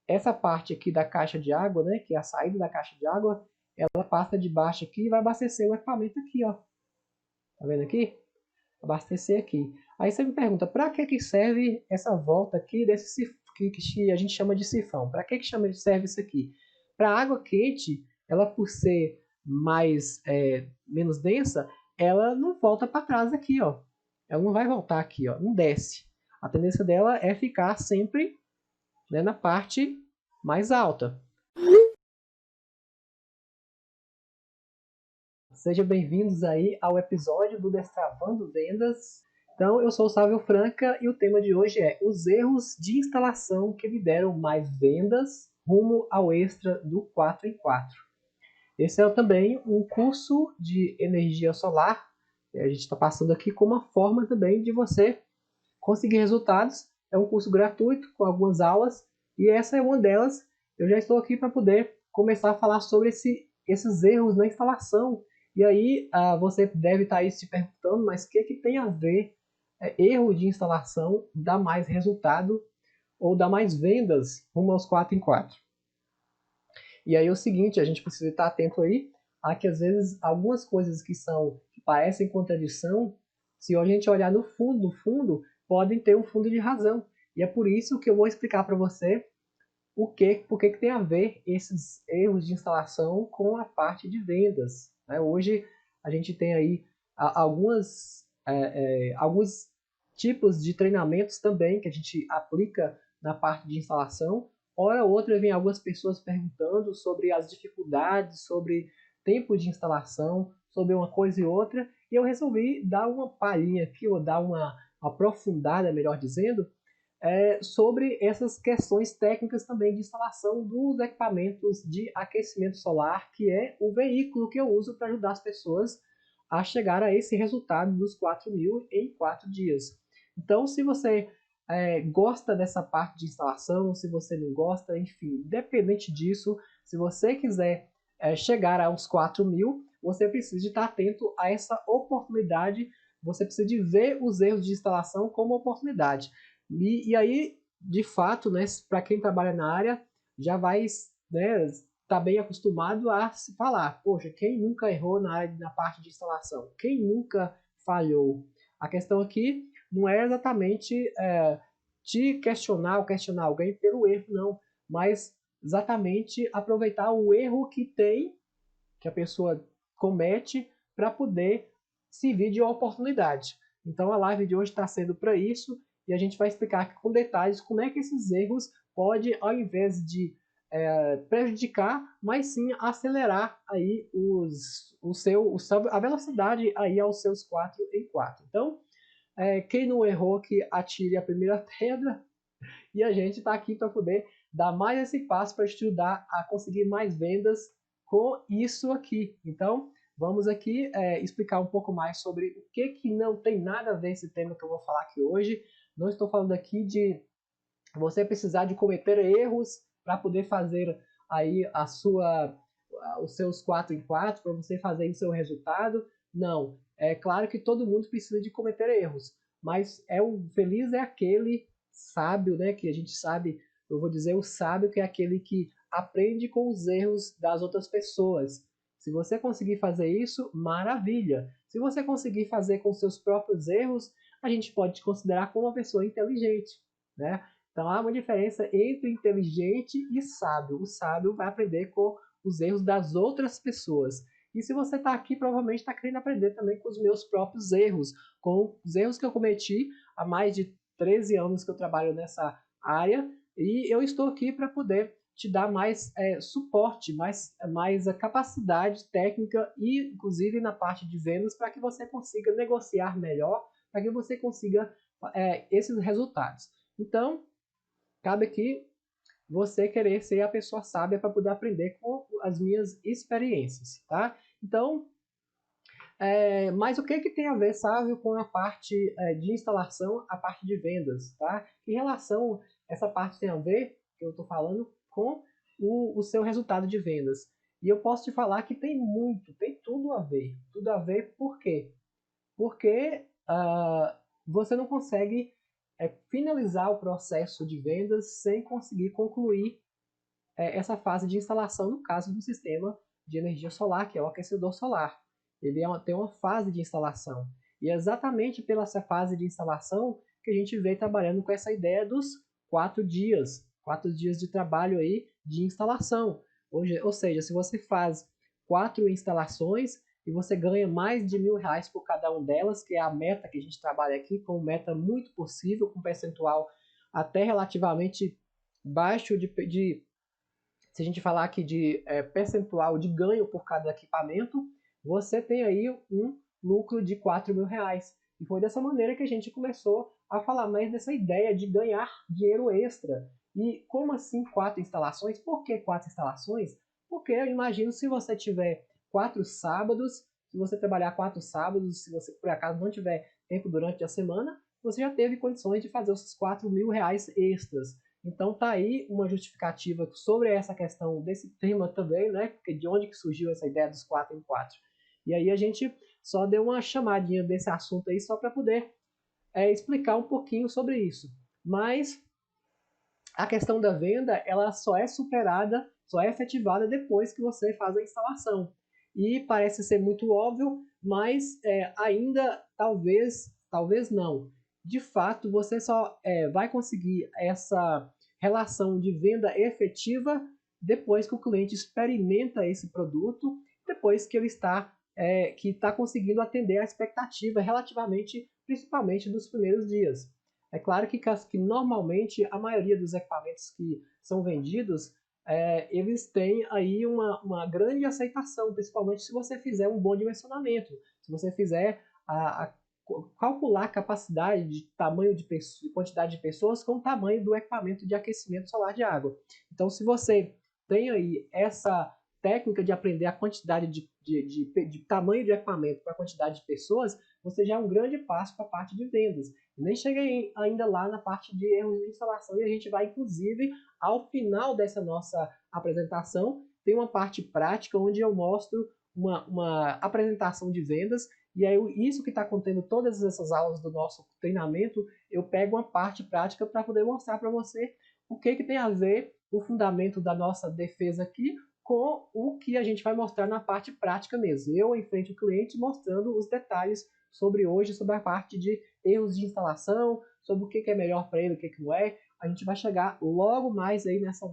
essa parte aqui da caixa de água, né, que é a saída da caixa de água, ela passa de baixo aqui e vai abastecer o equipamento aqui, ó. Tá vendo aqui? Abastecer aqui. Aí você me pergunta, para que serve essa volta aqui desse que a gente chama de sifão? Para que serve isso aqui? Para a água quente, ela por ser menos densa, ela não volta para trás aqui, ó. Ela não vai voltar aqui, ó. Não desce. A tendência dela é ficar sempre, né, na parte mais alta. Sejam bem-vindos aí ao episódio do Destravando Vendas. Então, eu sou o Sávio Franca e o tema de hoje é os erros de instalação que lhe deram mais vendas rumo ao extra do 4 em 4. Esse é também um curso de energia solar. A gente está passando aqui como uma forma também de você conseguir resultados. É um curso gratuito com algumas aulas e essa é uma delas. Eu já estou aqui para poder começar a falar sobre esses erros na instalação. E aí você deve estar aí se perguntando, mas o que tem a ver erro de instalação dá mais resultado ou dá mais vendas rumo aos 4 em 4? E aí é o seguinte, a gente precisa estar atento aí a que às vezes algumas coisas que parecem contradição, se a gente olhar no fundo, podem ter um fundo de razão. E é por isso que eu vou explicar para você por que tem a ver esses erros de instalação com a parte de vendas. Né? Hoje a gente tem aí alguns tipos de treinamentos também que a gente aplica na parte de instalação. Hora ou outra vem algumas pessoas perguntando sobre as dificuldades, sobre tempo de instalação, sobre uma coisa e outra, e eu resolvi dar uma palhinha aqui, ou dar uma aprofundada, melhor dizendo, sobre essas questões técnicas também de instalação dos equipamentos de aquecimento solar, que é o veículo que eu uso para ajudar as pessoas a chegar a esse resultado dos 4.000 em 4 dias. Então, se você gosta dessa parte de instalação, se você não gosta, enfim, independente disso, se você quiser chegar aos 4.000, você precisa estar atento a essa oportunidade, você precisa de ver os erros de instalação como oportunidade. E aí, de fato, né, para quem trabalha na área, já vai, né, tá bem acostumado a se falar, poxa, quem nunca errou na parte de instalação? Quem nunca falhou? A questão aqui não é exatamente te questionar ou questionar alguém pelo erro, não, mas exatamente aproveitar o erro que a pessoa comete, para poder servir de oportunidade. Então a live de hoje está sendo para isso e a gente vai explicar aqui com detalhes como é que esses erros podem, ao invés de prejudicar, mas sim acelerar aí a velocidade aí aos seus 4 em 4. Então, quem não errou que atire a primeira pedra, e a gente está aqui para poder dar mais esse passo para estudar a conseguir mais vendas com isso aqui. Então, vamos aqui explicar um pouco mais sobre o que não tem nada a ver esse tema que eu vou falar aqui hoje. Não estou falando aqui de você precisar de cometer erros para poder fazer aí os seus 4 em 4, para você fazer o seu resultado. Não, é claro que todo mundo precisa de cometer erros, mas o feliz é aquele sábio, né, que a gente sabe, eu vou dizer o sábio, que é aquele que aprende com os erros das outras pessoas. Se você conseguir fazer isso, maravilha. Se você conseguir fazer com seus próprios erros, a gente pode te considerar como uma pessoa inteligente, né? Então há uma diferença entre inteligente e sábio. O sábio vai aprender com os erros das outras pessoas. E se você está aqui, provavelmente está querendo aprender também com os meus próprios erros, com os erros que eu cometi há mais de 13 anos que eu trabalho nessa área. E eu estou aqui para poder te dar mais suporte, mais a capacidade técnica e, inclusive, na parte de vendas, para que você consiga negociar melhor, para que você consiga esses resultados. Então, cabe aqui você querer ser a pessoa sábia para poder aprender com as minhas experiências, tá? Então, mas o que tem a ver, Sávio, com a parte de instalação, a parte de vendas, tá? Que relação essa parte tem a ver, que eu estou falando, com o seu resultado de vendas? E eu posso te falar que tem tudo a ver. Tudo a ver por quê? Porque você não consegue finalizar o processo de vendas sem conseguir concluir essa fase de instalação, no caso do sistema de energia solar, que é o aquecedor solar. Ele tem uma fase de instalação. E é exatamente pela essa fase de instalação que a gente vem trabalhando com essa ideia dos 4 dias de trabalho aí de instalação. Ou seja, se você faz 4 instalações e você ganha mais de R$ 1.000 por cada uma delas, que é a meta que a gente trabalha aqui, com meta muito possível, com percentual até relativamente baixo se a gente falar aqui de percentual de ganho por cada equipamento, você tem aí um lucro de R$ 4.000. E foi dessa maneira que a gente começou a falar mais dessa ideia de ganhar dinheiro extra. E como assim 4 instalações? Por que 4 instalações? Porque eu imagino se você tiver 4 sábados, se você trabalhar 4 sábados, se você por acaso não tiver tempo durante a semana, você já teve condições de fazer os R$ 4.000 extras. Então tá aí uma justificativa sobre essa questão desse tema também, né? Porque de onde que surgiu essa ideia dos 4 em 4. E aí a gente só deu uma chamadinha desse assunto aí só para poder explicar um pouquinho sobre isso. Mas a questão da venda, ela só é superada, só é efetivada depois que você faz a instalação. E parece ser muito óbvio, mas ainda talvez não. De fato, você só vai conseguir essa relação de venda efetiva depois que o cliente experimenta esse produto, depois que ele está conseguindo atender a expectativa relativamente, principalmente nos primeiros dias. É claro que normalmente a maioria dos equipamentos que são vendidos, eles têm aí uma grande aceitação, principalmente se você fizer um bom dimensionamento, se você fizer calcular a capacidade de tamanho de quantidade de pessoas com o tamanho do equipamento de aquecimento solar de água. Então, se você tem aí essa técnica de aprender a quantidade de tamanho de equipamento para a quantidade de pessoas, você já é um grande passo para a parte de vendas. Nem cheguei ainda lá na parte de erros de instalação e a gente vai, inclusive, ao final dessa nossa apresentação, tem uma parte prática onde eu mostro uma apresentação de vendas e aí isso que está contendo todas essas aulas do nosso treinamento, eu pego uma parte prática para poder mostrar para você o que tem a ver o fundamento da nossa defesa aqui com o que a gente vai mostrar na parte prática mesmo. Eu em frente ao cliente mostrando os detalhes sobre a parte de erros de instalação, sobre o que é melhor para ele, o que não é. A gente vai chegar logo mais aí nessa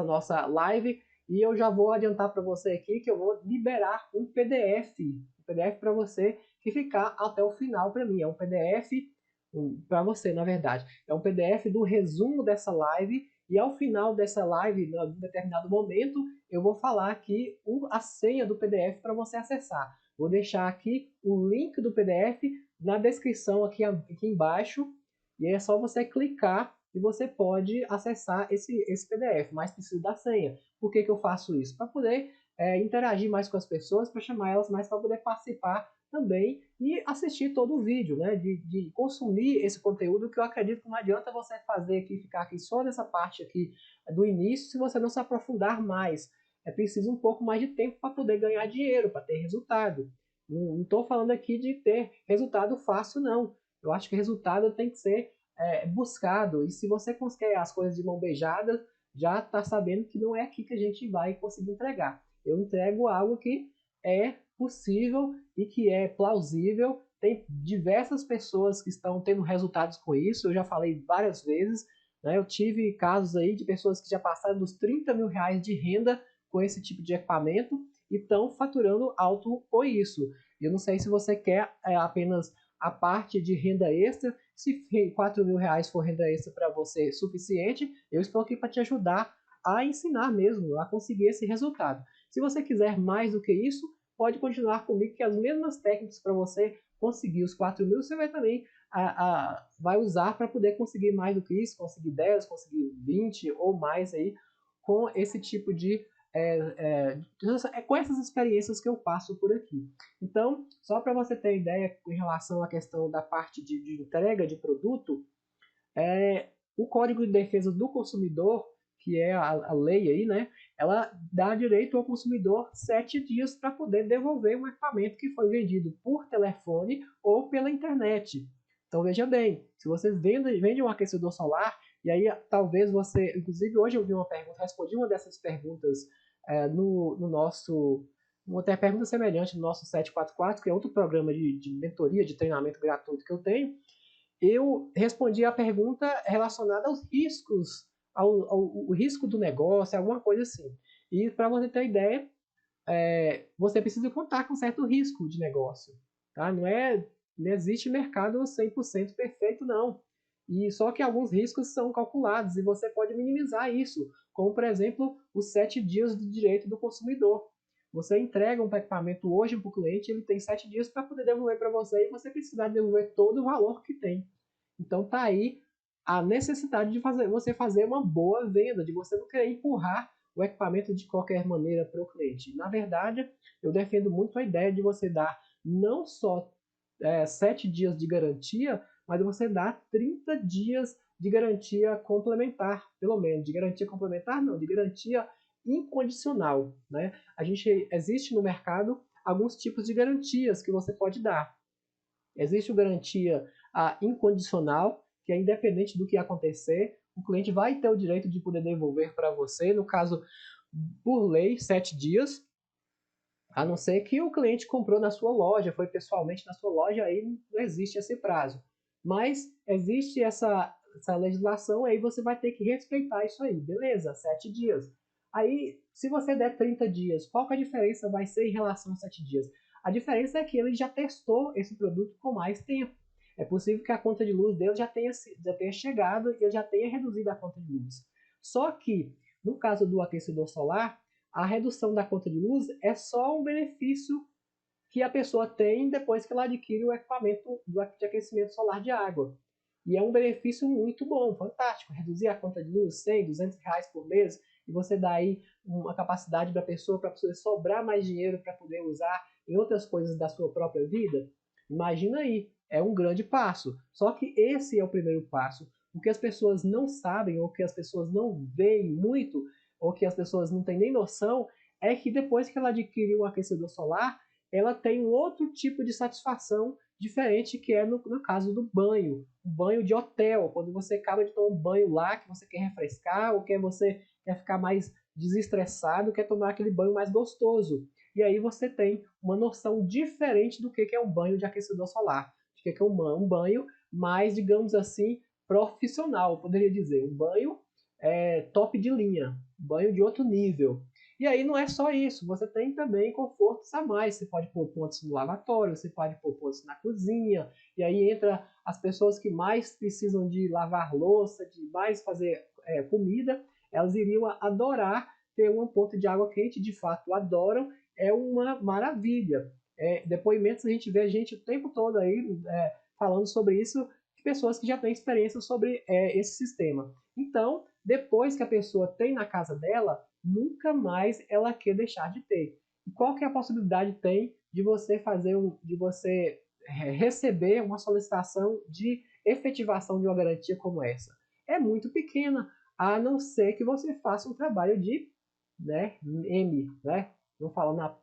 nossa live e eu já vou adiantar para você aqui que eu vou liberar um PDF para você que ficar até o final para mim. É um PDF para você, na verdade. É um PDF do resumo dessa live e ao final dessa live, em um determinado momento, eu vou falar aqui a senha do PDF para você acessar. Vou deixar aqui o link do PDF na descrição aqui embaixo e é só você clicar e você pode acessar esse PDF, mas precisa da senha. Por que eu faço isso? Para poder interagir mais com as pessoas, para chamar elas mais para poder participar também e assistir todo o vídeo, né? De consumir esse conteúdo que eu acredito que não adianta você fazer aqui, ficar aqui só nessa parte aqui do início se você não se aprofundar mais. É preciso um pouco mais de tempo para poder ganhar dinheiro, para ter resultado. Não estou falando aqui de ter resultado fácil, não. Eu acho que resultado tem que ser buscado. E se você conseguir as coisas de mão beijada, já está sabendo que não é aqui que a gente vai conseguir entregar. Eu entrego algo que é possível e que é plausível. Tem diversas pessoas que estão tendo resultados com isso. Eu já falei várias vezes. Né? Eu tive casos aí de pessoas que já passaram dos R$ 30.000 de renda com esse tipo de equipamento e estão faturando alto com isso. Eu não sei se você quer apenas a parte de renda extra. Se R$ 4.000 for renda extra para você suficiente, eu estou aqui para te ajudar a ensinar mesmo, a conseguir esse resultado. Se você quiser mais do que isso, pode continuar comigo, que as mesmas técnicas para você conseguir os 4.000, você vai também vai usar para poder conseguir mais do que isso, conseguir 10, conseguir 20 ou mais aí, com esse tipo de com essas experiências que eu passo por aqui. Então, só para você ter ideia em relação à questão da parte de entrega de produto, o Código de Defesa do Consumidor, que é a lei aí, né, ela dá direito ao consumidor 7 dias para poder devolver um equipamento que foi vendido por telefone ou pela internet. Então veja bem, se você vende um aquecedor solar, E aí talvez você, inclusive hoje eu vi uma pergunta, respondi uma dessas perguntas no nosso, uma até pergunta semelhante no nosso 744, que é outro programa de mentoria, de treinamento gratuito que eu tenho. Eu respondi a pergunta relacionada aos riscos, ao risco do negócio, alguma coisa assim. E para você ter ideia, você precisa contar com certo risco de negócio. Tá? Não existe mercado 100% perfeito, não. E só que alguns riscos são calculados e você pode minimizar isso, como, por exemplo, os 7 dias do direito do consumidor. Você entrega um equipamento hoje para o cliente, ele tem 7 dias para poder devolver para você e você precisa devolver todo o valor que tem. Então tá aí a necessidade de você fazer uma boa venda, de você não querer empurrar o equipamento de qualquer maneira para o cliente. Na verdade, eu defendo muito a ideia de você dar não só 7 dias de garantia, mas você dá 30 dias de garantia complementar, pelo menos. De garantia complementar, não, de garantia incondicional. Né? Existe no mercado alguns tipos de garantias que você pode dar. Existe a garantia incondicional, que é independente do que acontecer, o cliente vai ter o direito de poder devolver para você, no caso, por lei, 7 dias, a não ser que o cliente comprou na sua loja, foi pessoalmente na sua loja, aí não existe esse prazo. Mas existe essa legislação, aí você vai ter que respeitar isso aí, beleza, 7 dias. Aí, se você der 30 dias, qual que a diferença vai ser em relação a 7 dias? A diferença é que ele já testou esse produto com mais tempo. É possível que a conta de luz dele já tenha chegado e ele já tenha reduzido a conta de luz. Só que, no caso do aquecedor solar, a redução da conta de luz é só um benefício que a pessoa tem depois que ela adquire o equipamento de aquecimento solar de água. E é um benefício muito bom, fantástico. Reduzir a conta de luz, 100, 200 reais por mês, e você dá aí uma capacidade para a pessoa sobrar mais dinheiro para poder usar em outras coisas da sua própria vida. Imagina aí, é um grande passo. Só que esse é o primeiro passo. O que as pessoas não sabem, ou que as pessoas não veem muito, ou que as pessoas não têm nem noção, é que depois que ela adquire um aquecedor solar, ela tem um outro tipo de satisfação diferente, que é no caso do banho. Um banho de hotel, quando você acaba de tomar um banho lá, que você quer refrescar, ou você quer ficar mais desestressado, quer tomar aquele banho mais gostoso. E aí você tem uma noção diferente do que é um banho de aquecedor solar. De que é um banho mais, digamos assim, profissional, poderia dizer. Um banho top de linha, banho de outro nível. E aí não é só isso, você tem também confortos a mais. Você pode pôr pontos no lavatório, você pode pôr pontos na cozinha, e aí entra as pessoas que mais precisam de lavar louça, de mais fazer comida, elas iriam adorar ter uma ponta de água quente, de fato adoram, é uma maravilha. Depoimentos a gente vê gente o tempo todo aí falando sobre isso, de pessoas que já têm experiência sobre esse sistema. Então, depois que a pessoa tem na casa dela, nunca mais ela quer deixar de ter. E qual que é a possibilidade tem de você receber uma solicitação de efetivação de uma garantia como essa? É muito pequena, a não ser que você faça um trabalho de, né, né? Não falando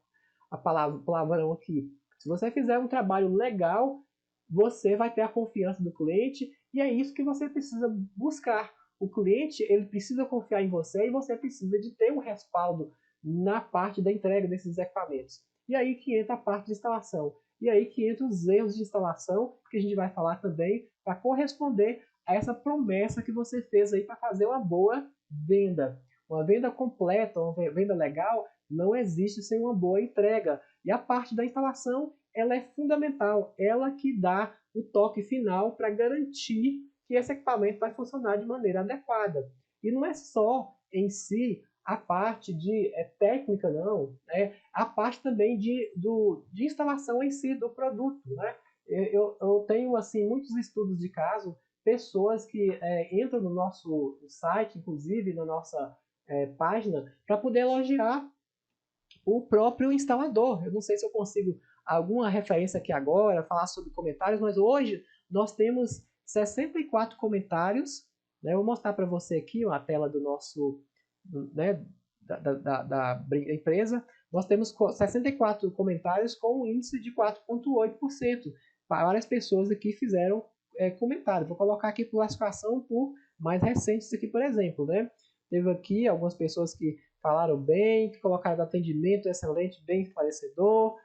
a palavra palavrão aqui. Se você fizer um trabalho legal, você vai ter a confiança do cliente e é isso que você precisa buscar. O cliente ele precisa confiar em você e você precisa de ter um respaldo na parte da entrega desses equipamentos. E aí que entra a parte de instalação. E aí que entra os erros de instalação, que a gente vai falar também, para corresponder a essa promessa que você fez aí para fazer uma boa venda. Uma venda completa, uma venda legal, não existe sem uma boa entrega. E a parte da instalação, ela é fundamental. Ela que dá o toque final para garantir que esse equipamento vai funcionar de maneira adequada. E não é só em si a parte de técnica, não, né? A parte também de instalação em si do produto. Né? Eu tenho assim muitos estudos de caso, pessoas que entram no nosso site, inclusive na nossa página, para poder elogiar o próprio instalador. Eu não sei se eu consigo alguma referência aqui agora, falar sobre comentários, mas hoje nós temos 64 comentários. Né? Eu vou mostrar para você aqui a tela do nosso, né, da empresa. Nós temos 64 comentários com um índice de 4,8%. Várias pessoas aqui fizeram comentário. Vou colocar aqui classificação por mais recentes aqui, por exemplo, né? Teve aqui algumas pessoas que falaram bem, que colocaram atendimento excelente, bem esclarecedor.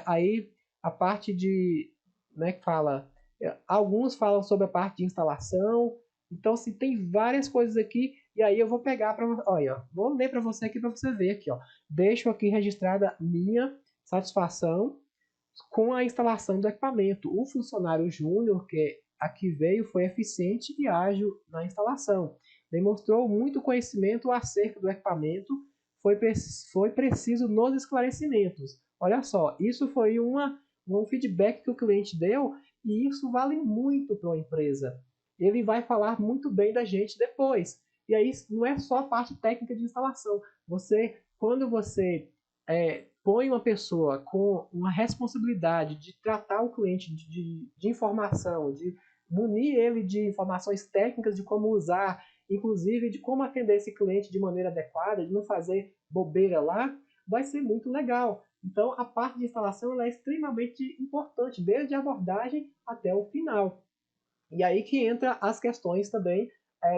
Aí a parte de, né, que fala, alguns falam sobre a parte de instalação. Então, assim, tem várias coisas aqui. E aí eu vou pegar para, olha, vou ler para você aqui para você ver aqui, ó. Deixo aqui registrada minha satisfação com a instalação do equipamento. O funcionário júnior que aqui veio foi eficiente e ágil na instalação. Demonstrou muito conhecimento acerca do equipamento, foi preciso nos esclarecimentos. Olha só, isso foi um feedback que o cliente deu e isso vale muito para uma empresa. Ele vai falar muito bem da gente depois. E aí não é só a parte técnica de instalação. Quando você põe uma pessoa com uma responsabilidade de tratar o cliente de informação, de munir ele de informações técnicas de como usar, inclusive de como atender esse cliente de maneira adequada, de não fazer bobeira lá, vai ser muito legal. Então, a parte de instalação é extremamente importante, desde a abordagem até o final. E aí que entra as questões também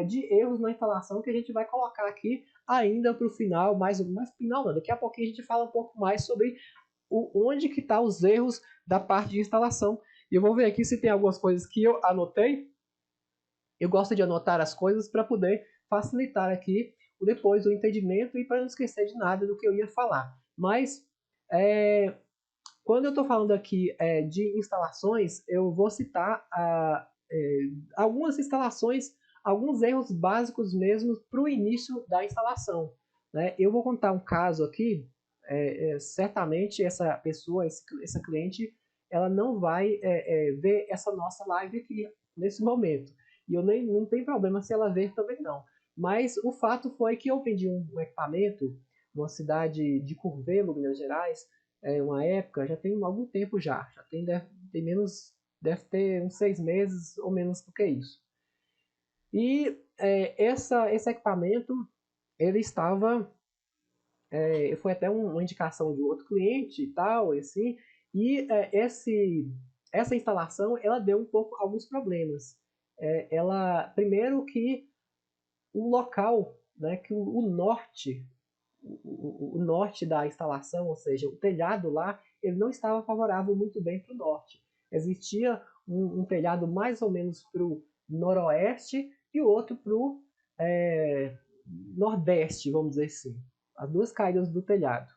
de erros na instalação que a gente vai colocar aqui ainda para o final, mais final não, daqui a pouquinho a gente fala um pouco mais sobre onde que tá os erros da parte de instalação. E eu vou ver aqui se tem algumas coisas que eu anotei. Eu gosto de anotar as coisas para poder facilitar aqui depois o entendimento e para não esquecer de nada do que eu ia falar. Mas quando eu estou falando aqui de instalações, eu vou citar algumas instalações, alguns erros básicos mesmo para o início da instalação. Né? Eu vou contar um caso aqui, certamente essa pessoa, essa cliente, ela não vai ver essa nossa live aqui nesse momento. E não tem problema se ela ver também não. Mas o fato foi que eu vendi um equipamento numa cidade de Curvelo, Minas Gerais, uma época, já tem algum tempo já tem menos, deve ter uns 6 meses ou menos do que isso. E esse equipamento, ele estava, foi até uma indicação de outro cliente e tal, assim, e essa instalação, ela deu alguns problemas. Primeiro que o local, né, que o norte, o norte da instalação, ou seja, o telhado lá, ele não estava favorável muito bem para o norte. Existia um telhado mais ou menos para o noroeste e outro para o nordeste, vamos dizer assim. As duas caídas do telhado.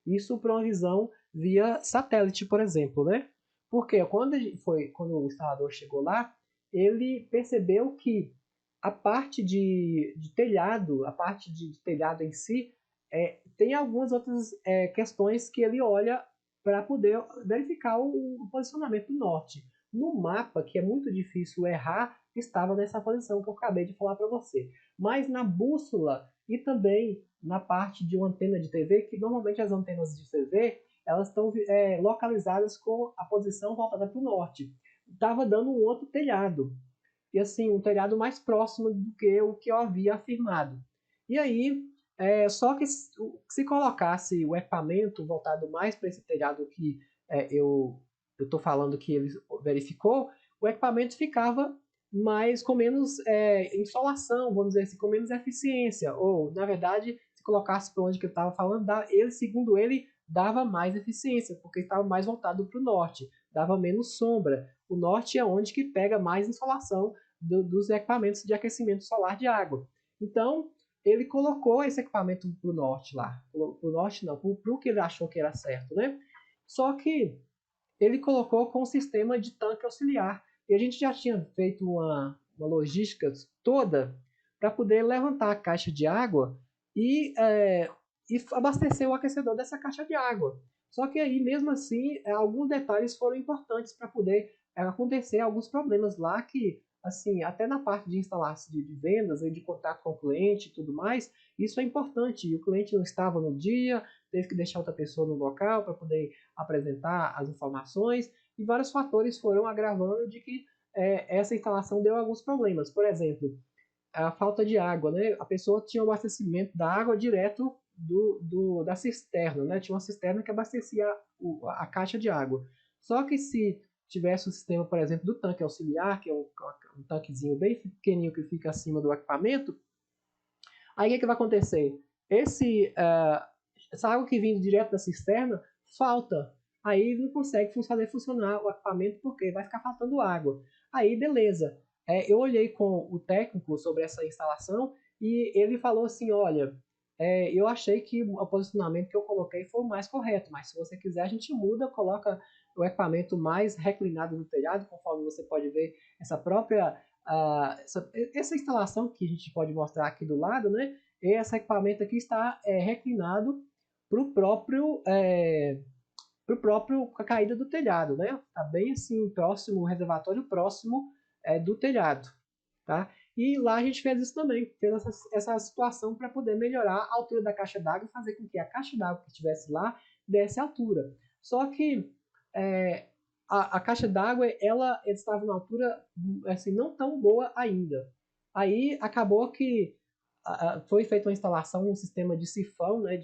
Isso para uma visão via satélite, por exemplo, né? Porque quando o instalador chegou lá, ele percebeu que a parte de telhado, a parte de telhado em si, tem algumas outras questões que ele olha para poder verificar o posicionamento do norte. No mapa, que é muito difícil errar, estava nessa posição que eu acabei de falar para você. Mas na bússola e também na parte de uma antena de TV, que normalmente as antenas de TV elas estão localizadas com a posição voltada para o norte. Estava dando um outro telhado. E assim, um telhado mais próximo do que o que eu havia afirmado. E aí, só que se colocasse o equipamento voltado mais para esse telhado que eu estou falando que ele verificou, o equipamento ficava mais com menos insolação, vamos dizer assim, com menos eficiência. Ou, na verdade, se colocasse para onde que eu estava falando, segundo ele, dava mais eficiência, porque estava mais voltado para o norte, dava menos sombra. O norte é onde que pega mais insolação dos equipamentos de aquecimento solar de água. Então, ele colocou esse equipamento para o norte lá. Para o norte não, para o que ele achou que era certo, né? Só que ele colocou com um sistema de tanque auxiliar. E a gente já tinha feito uma logística toda para poder levantar a caixa de água e abastecer o aquecedor dessa caixa de água. Só que aí, mesmo assim, alguns detalhes foram importantes para poder acontecer alguns problemas lá que, assim, até na parte de instalação de vendas e de contato com o cliente e tudo mais, isso é importante. E o cliente não estava no dia, teve que deixar outra pessoa no local para poder apresentar as informações e vários fatores foram agravando de que essa instalação deu alguns problemas. Por exemplo, a falta de água, né? A pessoa tinha o abastecimento da água direto da cisterna, né? Tinha uma cisterna que abastecia a caixa de água. Só que se tivesse o sistema, por exemplo, do tanque auxiliar, que é um tanquezinho bem pequenininho que fica acima do equipamento, aí o que vai acontecer? Essa água que vem direto da cisterna falta. Aí não consegue fazer funcionar o equipamento porque vai ficar faltando água. Aí, beleza. Eu olhei com o técnico sobre essa instalação e ele falou assim, olha, eu achei que o posicionamento que eu coloquei foi o mais correto, mas se você quiser a gente muda, coloca o equipamento mais reclinado no telhado, conforme você pode ver essa própria essa instalação que a gente pode mostrar aqui do lado, né? Esse equipamento aqui está reclinado para o próprio a caída do telhado, né? Está bem assim próximo, o reservatório próximo do telhado, tá? E lá a gente fez isso também, fez essa situação para poder melhorar a altura da caixa d'água e fazer com que a caixa d'água que estivesse lá desse altura. Só que a caixa d'água ela estava numa altura assim não tão boa ainda. Aí acabou que foi feita uma instalação, um sistema de sifão, né?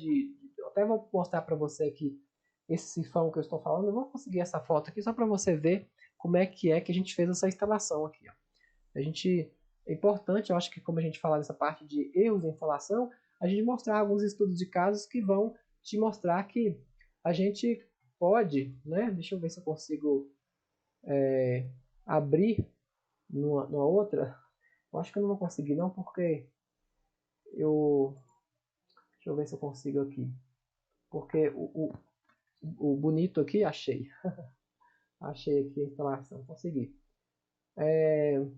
Eu até vou mostrar para você aqui esse sifão que eu estou falando. Eu vou conseguir essa foto aqui só para você ver como é que a gente fez essa instalação aqui. Ó. É importante, eu acho que como a gente fala dessa parte de erros de instalação, a gente mostrar alguns estudos de casos que vão te mostrar que a gente pode, né? Deixa eu ver se eu consigo abrir numa outra. Eu acho que eu não vou conseguir não, porque eu... Deixa eu ver se eu consigo aqui. Porque o bonito aqui, achei. Achei aqui a instalação, consegui. Deixa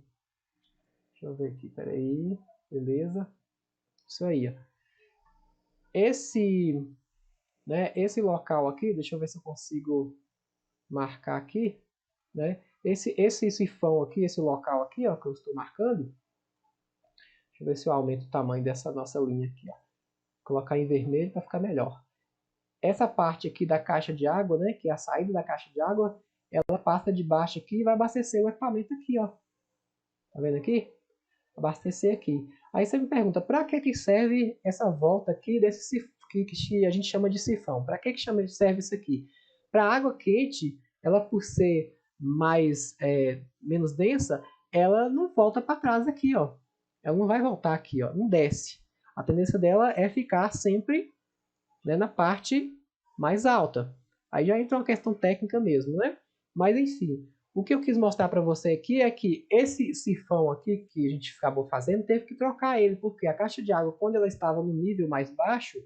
eu ver aqui, peraí. Beleza. Isso aí, ó. Esse local aqui, deixa eu ver se eu consigo marcar aqui, né? Esse sifão aqui, esse local aqui, ó, que eu estou marcando. Deixa eu ver se eu aumento o tamanho dessa nossa linha aqui, ó. Vou colocar em vermelho para ficar melhor. Essa parte aqui da caixa de água, né, que é a saída da caixa de água, ela passa de baixo aqui e vai abastecer o equipamento aqui, ó. Tá vendo aqui? Abastecer aqui. Aí você me pergunta, para que serve essa volta aqui desse sifão, que a gente chama de sifão? Para que serve isso aqui? Para água quente, ela por ser menos densa, ela não volta para trás aqui, ó. Ela não vai voltar aqui, ó. Não desce. A tendência dela é ficar sempre, né, na parte mais alta. Aí já entra uma questão técnica mesmo, né? Mas enfim, o que eu quis mostrar para você aqui é que esse sifão aqui que a gente acabou fazendo, teve que trocar ele, porque a caixa de água, quando ela estava no nível mais baixo,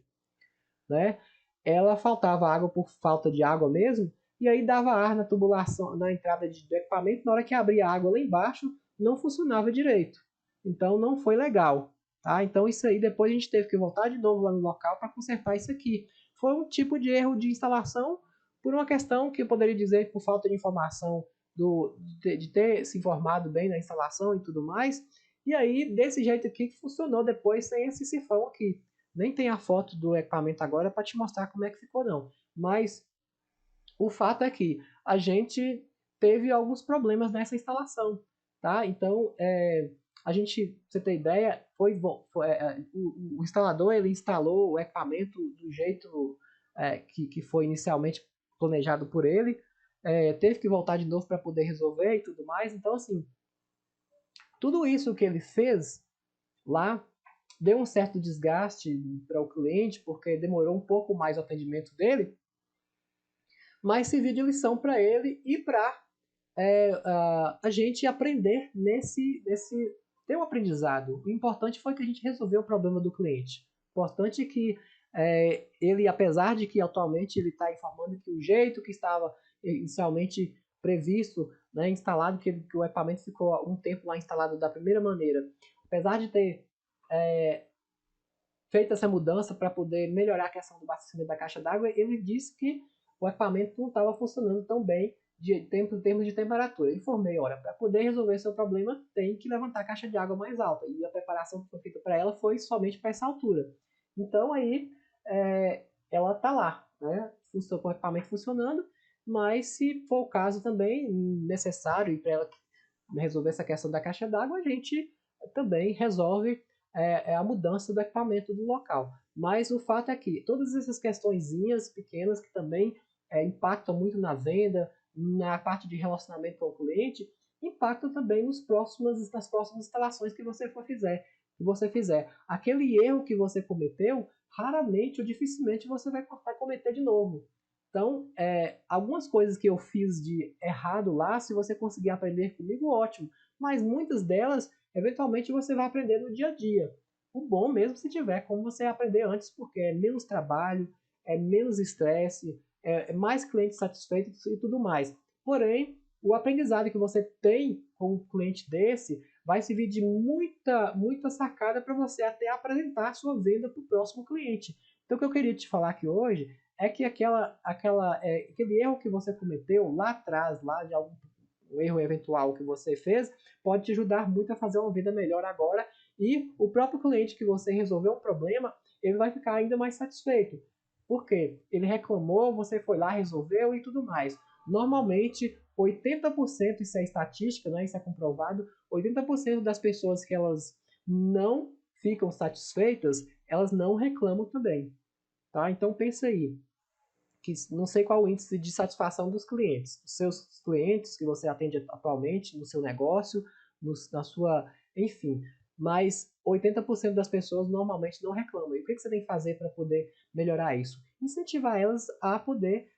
né, ela faltava água por falta de água mesmo, e aí dava ar na tubulação, na entrada do equipamento, na hora que abria a água lá embaixo, não funcionava direito. Então não foi legal. Tá? Então isso aí depois a gente teve que voltar de novo lá no local para consertar isso aqui. Foi um tipo de erro de instalação por uma questão que eu poderia dizer por falta de informação de ter se informado bem na instalação e tudo mais. E aí, desse jeito aqui que funcionou depois sem esse sifão aqui. Nem tem a foto do equipamento agora para te mostrar como é que ficou não. Mas o fato é que a gente teve alguns problemas nessa instalação. Tá? Então, a gente, pra você ter ideia, o instalador ele instalou o equipamento do jeito que foi inicialmente planejado por ele, teve que voltar de novo para poder resolver e tudo mais. Então, assim, tudo isso que ele fez lá deu um certo desgaste para o cliente, porque demorou um pouco mais o atendimento dele, mas serviu de lição para ele e para a gente aprender ter um aprendizado. O importante foi que a gente resolveu o problema do cliente. O importante é que ele, apesar de que atualmente ele está informando que o jeito que estava inicialmente previsto, né, instalado, que o equipamento ficou um tempo lá instalado da primeira maneira, apesar de ter feito essa mudança para poder melhorar a questão do abastecimento da caixa d'água, ele disse que o equipamento não estava funcionando tão bem em termos de temperatura. Eu informei, olha, para poder resolver seu problema, tem que levantar a caixa de água mais alta. E a preparação que foi feita para ela foi somente para essa altura. Então aí ela está lá, né? Com o equipamento funcionando, mas se for o caso também necessário e para ela resolver essa questão da caixa d'água, a gente também resolve a mudança do equipamento do local. Mas o fato é que todas essas questõezinhas pequenas que também impactam muito na venda, na parte de relacionamento com o cliente, impacta também nas próximas instalações que você fizer. Aquele erro que você cometeu, raramente ou dificilmente você vai cometer de novo. Então, algumas coisas que eu fiz de errado lá, se você conseguir aprender comigo, ótimo. Mas muitas delas, eventualmente, você vai aprender no dia a dia. O bom mesmo se tiver como você aprender antes, porque é menos trabalho, é menos estresse, é mais clientes satisfeitos e tudo mais. Porém, o aprendizado que você tem com um cliente desse vai servir de muita sacada para você até apresentar a sua venda para o próximo cliente. Então, o que eu queria te falar aqui hoje é que aquele erro que você cometeu lá atrás, lá de algum um erro eventual que você fez, pode te ajudar muito a fazer uma venda melhor agora, e o próprio cliente que você resolveu um problema, ele vai ficar ainda mais satisfeito. Por quê? Ele reclamou, você foi lá, resolveu e tudo mais. Normalmente, 80%, isso é estatística, né? Isso é comprovado, 80% das pessoas que elas não ficam satisfeitas, elas não reclamam também. Tá? Então pensa aí, que não sei qual o índice de satisfação dos clientes, os seus clientes que você atende atualmente no seu negócio, na sua, enfim, mas 80% das pessoas normalmente não reclamam. E o que você tem que fazer para poder melhorar isso? Incentivar elas a poder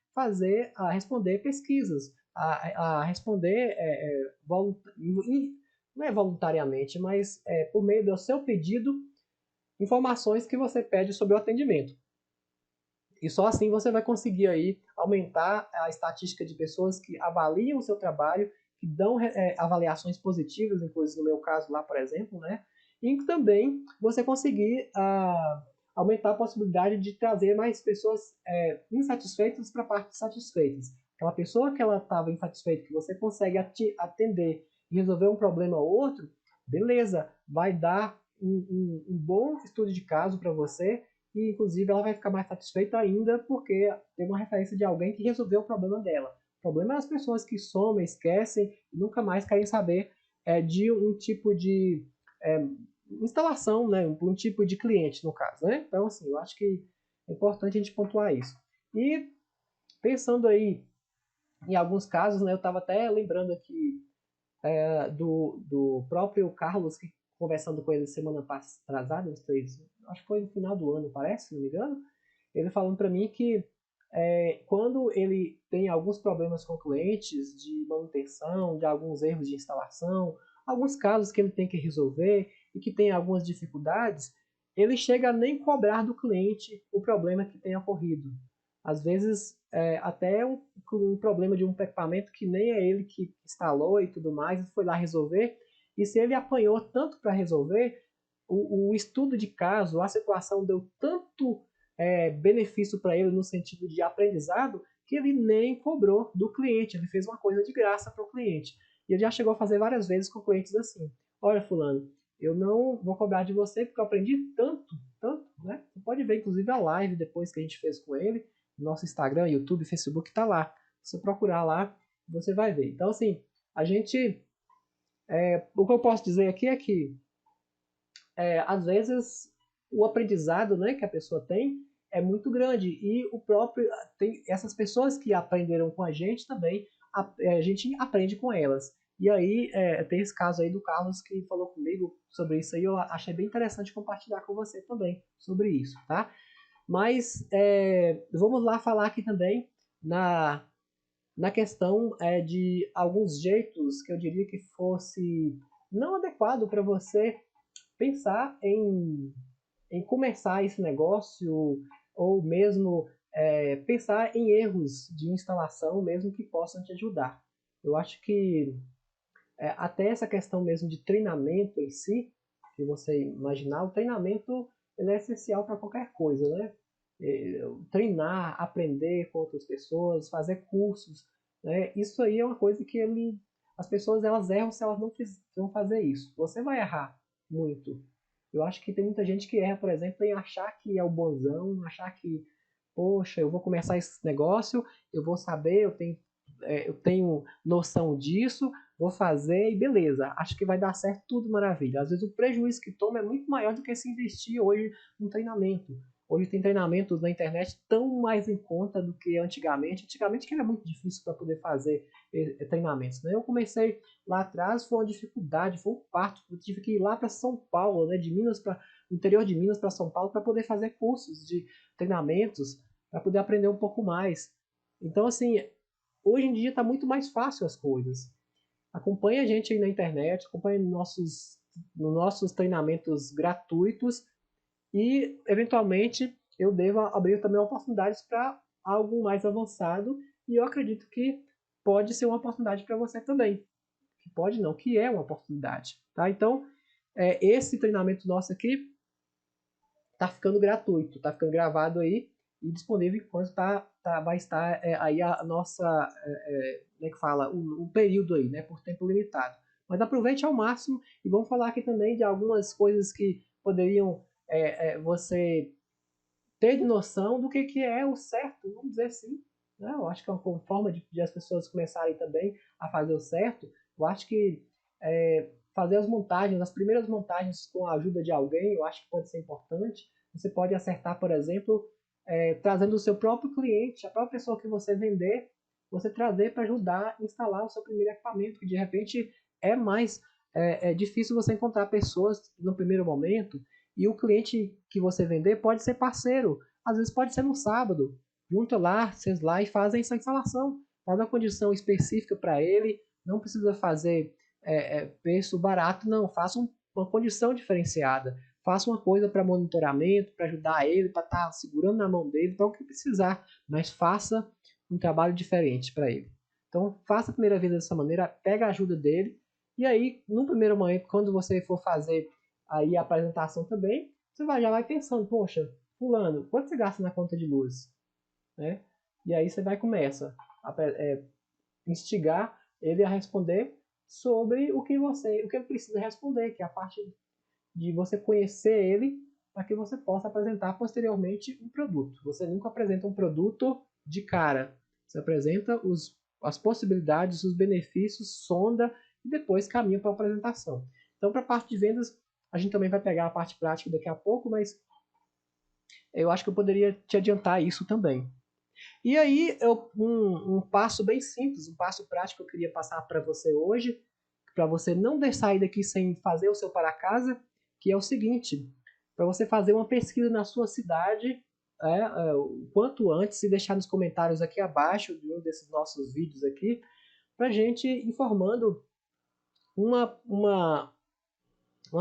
a responder pesquisas, a responder não é voluntariamente, mas por meio do seu pedido, informações que você pede sobre o atendimento. E só assim você vai conseguir aí aumentar a estatística de pessoas que avaliam o seu trabalho, que dão avaliações positivas, inclusive no meu caso lá, por exemplo, né? E também você conseguir aumentar a possibilidade de trazer mais pessoas insatisfeitas para a parte satisfeitas. Aquela pessoa que ela estava insatisfeita, que você consegue atender e resolver um problema ou outro, beleza, vai dar um bom estudo de caso para você, e inclusive ela vai ficar mais satisfeita ainda porque tem uma referência de alguém que resolveu o problema dela. O problema é as pessoas que somem, esquecem e nunca mais querem saber de um tipo de instalação, né? Um tipo de cliente, no caso. Né? Então, assim, eu acho que é importante a gente pontuar isso. E pensando aí em alguns casos, né, eu estava até lembrando aqui do próprio Carlos, que conversando com ele semana passada, acho que foi no final do ano, parece, se não me engano, ele falando para mim que quando ele tem alguns problemas com clientes de manutenção, de alguns erros de instalação, alguns casos que ele tem que resolver e que tem algumas dificuldades, ele chega a nem cobrar do cliente o problema que tenha ocorrido. Às vezes, até um problema de um equipamento que nem é ele que instalou e tudo mais, ele foi lá resolver, e se ele apanhou tanto para resolver, o estudo de caso, a situação deu tanto benefício para ele no sentido de aprendizado, que ele nem cobrou do cliente, ele fez uma coisa de graça para o cliente. E ele já chegou a fazer várias vezes com clientes assim: olha, fulano, eu não vou cobrar de você porque eu aprendi tanto, né? Você pode ver, inclusive, a live depois que a gente fez com ele, no nosso Instagram, YouTube, Facebook, tá lá. Se você procurar lá, você vai ver. Então, assim, a gente... o que eu posso dizer aqui é que, às vezes, o aprendizado, né, que a pessoa tem é muito grande, e o próprio tem essas pessoas que aprenderam com a gente também, a gente aprende com elas. E aí tem esse caso aí do Carlos que falou comigo sobre isso aí, eu achei bem interessante compartilhar com você também sobre isso, tá? Mas vamos lá falar aqui também na questão de alguns jeitos que eu diria que fosse não adequado para você pensar em começar esse negócio, ou mesmo pensar em erros de instalação mesmo que possam te ajudar. Eu acho que até essa questão mesmo de treinamento em si, que você imaginar, o treinamento ele é essencial para qualquer coisa, né? Treinar, aprender com outras pessoas, fazer cursos, né? Isso aí é uma coisa que as pessoas elas erram se elas não fazer isso. Você vai errar muito. Eu acho que tem muita gente que erra, por exemplo, em achar que é o bonzão, achar que, poxa, eu vou começar esse negócio, eu vou saber, eu tenho noção disso, vou fazer e beleza, acho que vai dar certo, tudo maravilha. Às vezes o prejuízo que toma é muito maior do que se investir hoje no treinamento. Hoje tem treinamentos na internet tão mais em conta do que antigamente. Antigamente que era muito difícil para poder fazer treinamentos, né? Eu comecei lá atrás, foi uma dificuldade, foi um parto. Eu tive que ir lá para São Paulo, né? De Minas para o interior de Minas para São Paulo para poder fazer cursos de treinamentos, para poder aprender um pouco mais. Então, assim, hoje em dia está muito mais fácil as coisas. Acompanhe a gente aí na internet, acompanhe nossos treinamentos gratuitos e, eventualmente, eu devo abrir também oportunidades para algo mais avançado e eu acredito que pode ser uma oportunidade para você também. Que pode não, que é uma oportunidade. Tá? Então, esse treinamento nosso aqui está ficando gratuito, está ficando gravado aí e disponível enquanto vai estar aí a nossa, como é que fala, o período aí, né, por tempo limitado. Mas aproveite ao máximo e vamos falar aqui também de algumas coisas que poderiam você ter noção do que é o certo, vamos dizer assim. Né? Eu acho que é uma forma de as pessoas começarem também a fazer o certo. Eu acho que fazer as montagens, as primeiras montagens com a ajuda de alguém, eu acho que pode ser importante. Você pode acertar, por exemplo, trazendo o seu próprio cliente, a própria pessoa que você vender, você trazer para ajudar a instalar o seu primeiro equipamento, que de repente é mais difícil você encontrar pessoas no primeiro momento, e o cliente que você vender pode ser parceiro, às vezes pode ser no sábado, junta lá, vocês lá e fazem essa instalação, faz uma condição específica para ele, não precisa fazer preço barato, não, faça uma condição diferenciada, faça uma coisa para monitoramento, para ajudar ele, para estar segurando na mão dele, para o que precisar, mas faça um trabalho diferente para ele. Então, faça a primeira vez dessa maneira, pega a ajuda dele, e aí, no primeiro momento, quando você for fazer aí a apresentação também, você já vai pensando, poxa, fulano, quanto você gasta na conta de luz? Né? E aí você vai começa a instigar ele a responder sobre o que ele precisa responder, que é a parte de você conhecer ele para que você possa apresentar posteriormente um produto. Você nunca apresenta um produto de cara. Você apresenta as possibilidades, os benefícios, sonda e depois caminha para a apresentação. Então, para a parte de vendas, a gente também vai pegar a parte prática daqui a pouco, mas eu acho que eu poderia te adiantar isso também. E aí, um passo bem simples, um passo prático que eu queria passar para você hoje, para você não sair daqui sem fazer o seu para casa, que é o seguinte, para você fazer uma pesquisa na sua cidade, o quanto antes, e deixar nos comentários aqui abaixo de um desses nossos vídeos aqui, para gente informando uma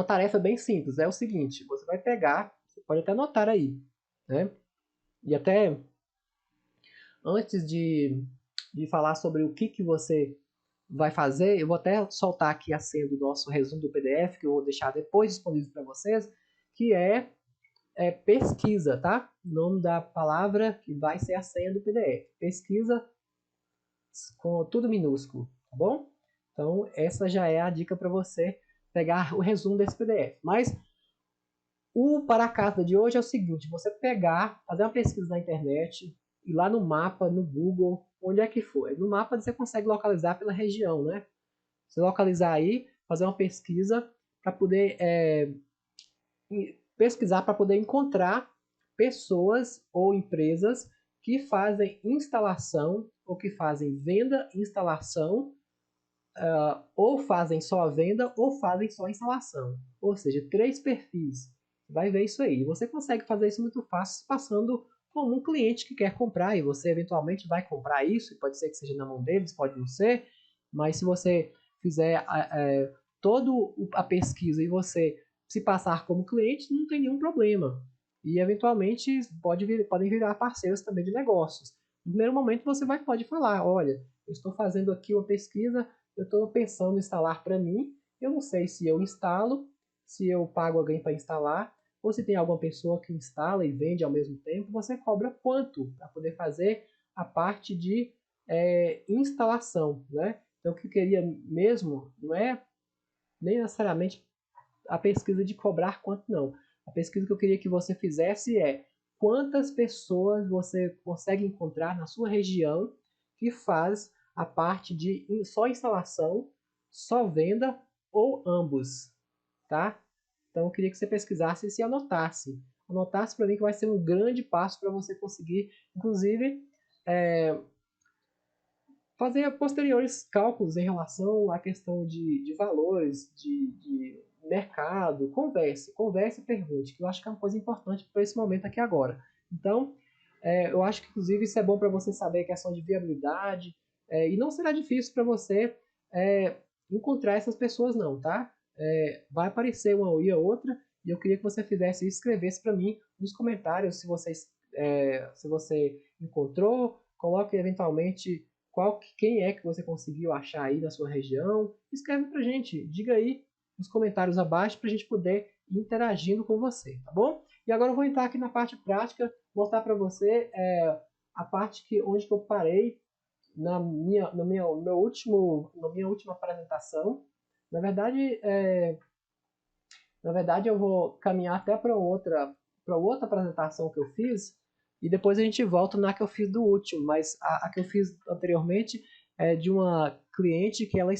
tarefa bem simples. É o seguinte, você vai pegar, você pode até anotar aí, né? E até antes de falar sobre o que você vai fazer, eu vou até soltar aqui a senha do nosso resumo do PDF, que eu vou deixar depois disponível para vocês, que é pesquisa, tá? O nome da palavra que vai ser a senha do PDF. Pesquisa com tudo minúsculo, tá bom? Então, essa já é a dica para você pegar o resumo desse PDF. Mas o para casa de hoje é o seguinte, você pegar, fazer uma pesquisa na internet, ir lá no mapa, no Google, onde é que for. No mapa você consegue localizar pela região, né? Você localizar aí, fazer uma pesquisa para poder pesquisar para poder encontrar pessoas ou empresas que fazem instalação ou que fazem venda, instalação, ou fazem só a venda ou fazem só a instalação. Ou seja, 3 perfis. Vai ver isso aí. Você consegue fazer isso muito fácil passando como um cliente que quer comprar e você eventualmente vai comprar isso. Pode ser que seja na mão deles, pode não ser. Mas se você fizer toda a pesquisa e você se passar como cliente, não tem nenhum problema. E eventualmente podem virar parceiros também de negócios. No primeiro momento você pode falar, olha, eu estou fazendo aqui uma pesquisa, eu estou pensando em instalar para mim, eu não sei se eu instalo, se eu pago alguém para instalar, ou se tem alguma pessoa que instala e vende ao mesmo tempo, você cobra quanto para poder fazer a parte de instalação, né? Então, o que eu queria mesmo não é nem necessariamente a pesquisa de cobrar quanto, não. A pesquisa que eu queria que você fizesse é quantas pessoas você consegue encontrar na sua região que faz a parte de só instalação, só venda ou ambos, tá? Então eu queria que você pesquisasse e se anotasse. anotasse para mim que vai ser um grande passo para você conseguir, inclusive, fazer posteriores cálculos em relação à questão de valores, de mercado. Converse e pergunte, que eu acho que é uma coisa importante para esse momento aqui agora. Então, eu acho que, inclusive, isso é bom para você saber a questão de viabilidade, e não será difícil para você encontrar essas pessoas não, tá? Vai aparecer uma ou outra, e eu queria que você fizesse isso, escrevesse para mim nos comentários se você encontrou, coloque eventualmente quem é que você conseguiu achar aí na sua região. Escreve pra gente, diga aí nos comentários abaixo pra gente poder ir interagindo com você, tá bom? E agora eu vou entrar aqui na parte prática, mostrar para você a parte onde que eu parei na minha última apresentação. Na verdade, eu vou caminhar até para outra apresentação que eu fiz e depois a gente volta na que eu fiz do último, mas a que eu fiz anteriormente é de uma cliente que ela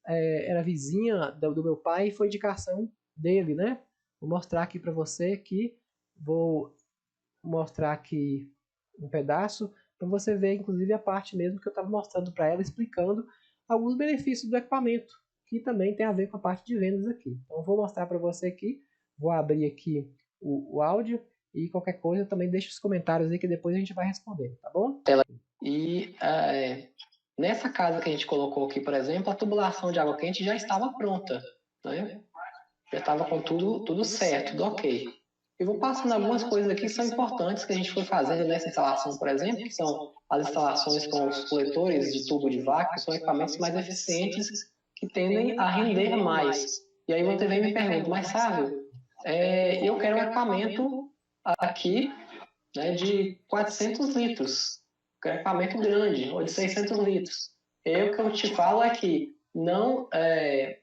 era vizinha do meu pai e foi indicação dele, né? Vou mostrar aqui para você vou mostrar aqui um pedaço para você ver, inclusive, a parte mesmo que eu estava mostrando para ela, explicando alguns benefícios do equipamento, que também tem a ver com a parte de vendas aqui. Então, vou mostrar para você aqui, vou abrir aqui o áudio e qualquer coisa também deixa os comentários aí que depois a gente vai responder, tá bom? E nessa casa que a gente colocou aqui, por exemplo, a tubulação de água quente já estava pronta, né? Já estava com tudo certo, tudo ok. Eu vou passando algumas coisas aqui que são importantes que a gente foi fazendo nessa instalação, por exemplo, que são as instalações com os coletores de tubo de vácuo, que são equipamentos mais eficientes que tendem a render mais. E aí você vem e me pergunta, mas Sávio, eu quero um equipamento aqui, né, de 400 litros, que é um equipamento grande, ou de 600 litros. E o que eu te falo é que não é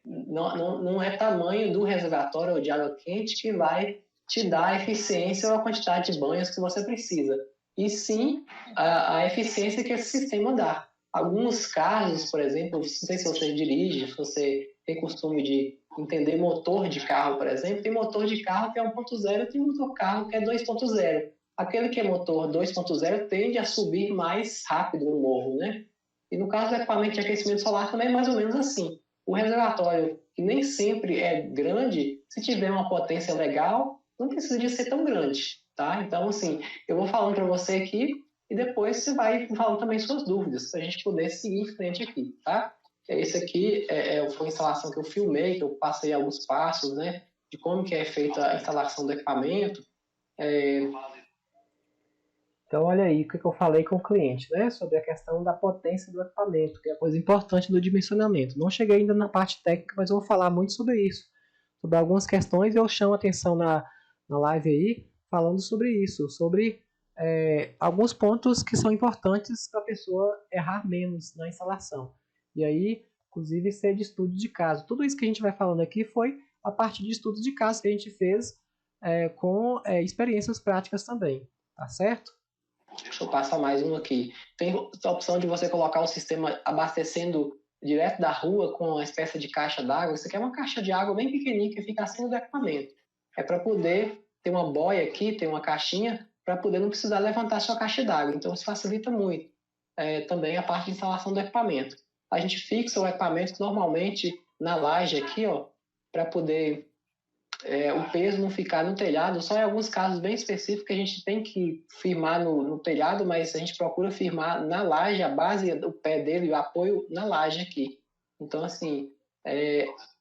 tamanho do reservatório ou de água quente que vai te dar a eficiência ou a quantidade de banhos que você precisa, e sim a eficiência que esse sistema dá. Alguns casos, por exemplo, não sei se você dirige, se você tem costume de entender motor de carro, por exemplo, tem motor de carro que é 1.0 e tem motor de carro que é 2.0. Aquele que é motor 2.0 tende a subir mais rápido no morro, né? E no caso do equipamento de aquecimento solar também é mais ou menos assim. O reservatório, que nem sempre é grande, se tiver uma potência legal, não precisa de ser tão grande, tá? Então, assim, eu vou falando para você aqui e depois você vai falando também suas dúvidas, para a gente poder seguir em frente aqui, tá? Esse aqui foi a instalação que eu filmei, que eu passei alguns passos, né? De como que é feita a instalação do equipamento. Então, olha aí o que eu falei com o cliente, né? Sobre a questão da potência do equipamento, que é a coisa importante do dimensionamento. Não cheguei ainda na parte técnica, mas eu vou falar muito sobre isso. Sobre algumas questões, eu chamo a atenção na live aí, falando sobre isso, sobre alguns pontos que são importantes para a pessoa errar menos na instalação. E aí, inclusive, ser de estudo de caso. Tudo isso que a gente vai falando aqui foi a parte de estudo de caso que a gente fez com experiências práticas também, tá certo? Deixa eu passar mais um aqui. Tem a opção de você colocar um sistema abastecendo direto da rua com uma espécie de caixa d'água. Isso aqui é uma caixa de água bem pequenininha que fica acima do equipamento. É para poder ter uma boia aqui, ter uma caixinha, para poder não precisar levantar sua caixa d'água. Então isso facilita muito também a parte de instalação do equipamento. A gente fixa o equipamento normalmente na laje aqui, ó, para poder o peso não ficar no telhado. Só em alguns casos bem específicos que a gente tem que firmar no telhado, mas a gente procura firmar na laje, a base do pé dele, o apoio na laje aqui. Então, assim,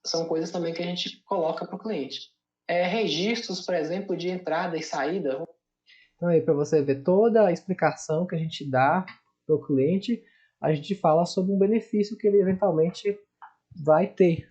são coisas também que a gente coloca para o cliente. Registros, por exemplo, de entrada e saída. Então, aí, para você ver toda a explicação que a gente dá para o cliente, a gente fala sobre um benefício que ele eventualmente vai ter.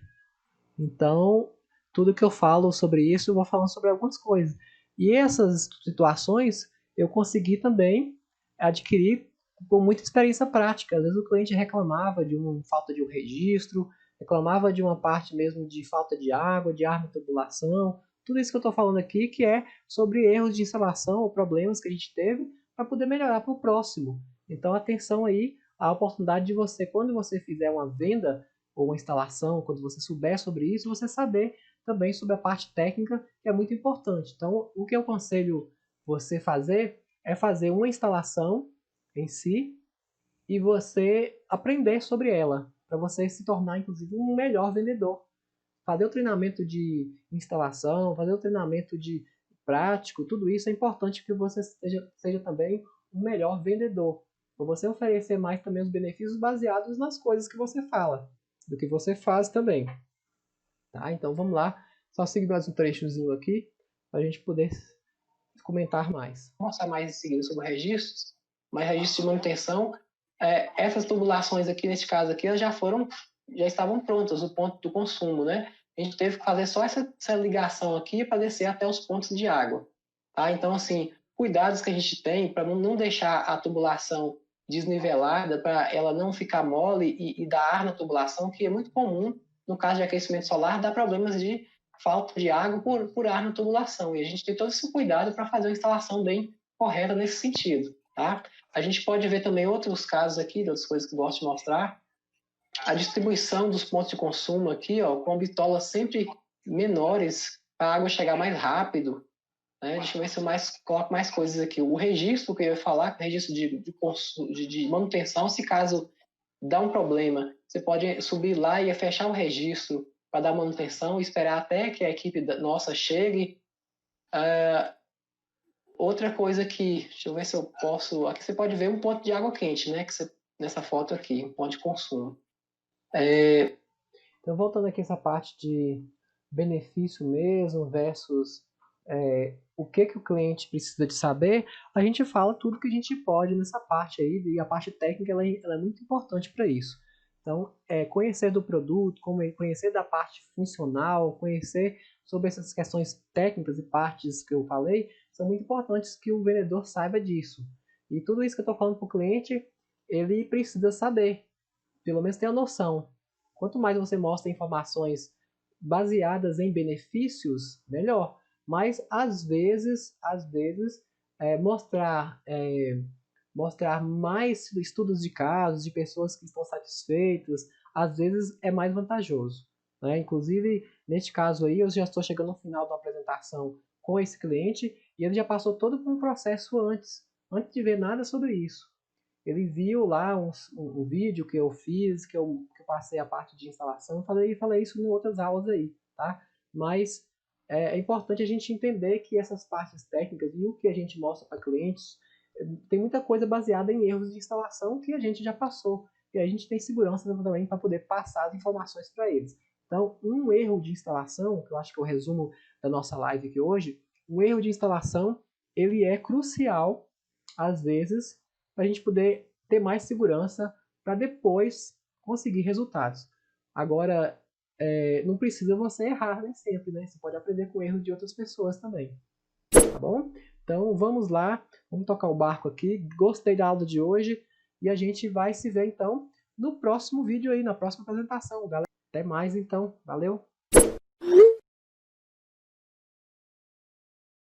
Então, tudo que eu falo sobre isso, eu vou falando sobre algumas coisas. E essas situações eu consegui também adquirir com muita experiência prática. Às vezes o cliente reclamava de uma falta de um registro, reclamava de uma parte mesmo de falta de água, de arma de tubulação. Tudo isso que eu estou falando aqui que é sobre erros de instalação ou problemas que a gente teve para poder melhorar para o próximo. Então, atenção aí à oportunidade de você, quando você fizer uma venda ou uma instalação, quando você souber sobre isso, você saber também sobre a parte técnica, que é muito importante. Então, o que eu aconselho você fazer é fazer uma instalação em si e você aprender sobre ela, para você se tornar, inclusive, um melhor vendedor. Fazer o treinamento de instalação, fazer o treinamento de prático, tudo isso é importante que você seja também um melhor vendedor. Para você oferecer mais também os benefícios baseados nas coisas que você fala, do que você faz também. Tá? Então vamos lá, só seguir mais um trechozinho aqui, para a gente poder comentar mais. Vou mostrar mais em seguida sobre registros, mas registro de manutenção, essas tubulações aqui, nesse caso aqui, elas já estavam prontas, o ponto do consumo, né? A gente teve que fazer só essa ligação aqui para descer até os pontos de água. Tá? Então, assim, cuidados que a gente tem para não deixar a tubulação desnivelada, para ela não ficar mole e dar ar na tubulação, que é muito comum, no caso de aquecimento solar, dar problemas de falta de água por ar na tubulação. E a gente tem todo esse cuidado para fazer uma instalação bem correta nesse sentido. Tá? A gente pode ver também outros casos aqui, outras coisas que eu gosto de mostrar. A distribuição dos pontos de consumo aqui, ó, com bitolas sempre menores, para a água chegar mais rápido. Né? Deixa eu ver se eu coloco mais coisas aqui. O registro que eu ia falar, o registro de manutenção, se caso dá um problema, você pode subir lá e fechar o registro para dar manutenção e esperar até que a equipe nossa chegue. Outra coisa que, deixa eu ver se eu posso... Aqui você pode ver um ponto de água quente, né? Nessa foto aqui, um ponto de consumo. Então, voltando aqui essa parte de benefício mesmo versus o que o cliente precisa de saber, a gente fala tudo que a gente pode nessa parte aí, e a parte técnica ela é muito importante para isso. Então, conhecer do produto, conhecer da parte funcional, conhecer sobre essas questões técnicas e partes que eu falei, são muito importantes que o vendedor saiba disso. E tudo isso que eu estou falando para o cliente, ele precisa saber, pelo menos ter a noção. Quanto mais você mostra informações baseadas em benefícios, melhor. Mas às vezes mostrar mais estudos de casos de pessoas que estão satisfeitas, às vezes é mais vantajoso. Né? Inclusive, neste caso aí, eu já estou chegando no final da apresentação com esse cliente e ele já passou todo um processo antes de ver nada sobre isso. Ele viu lá um vídeo que eu fiz, que eu passei a parte de instalação, falei isso em outras aulas aí, tá? Mas é importante a gente entender que essas partes técnicas e o que a gente mostra para clientes, tem muita coisa baseada em erros de instalação que a gente já passou. E a gente tem segurança também para poder passar as informações para eles. Então, um erro de instalação, que eu acho que é o resumo da nossa live aqui hoje, um erro de instalação, ele é crucial, às vezes, para a gente poder ter mais segurança para depois conseguir resultados. Agora, não precisa você errar, né, sempre, né? Você pode aprender com erros de outras pessoas também. Tá bom? Então, vamos lá. Vamos tocar o barco aqui. Gostei da aula de hoje. E a gente vai se ver, então, no próximo vídeo aí, na próxima apresentação, galera. Até mais, então. Valeu!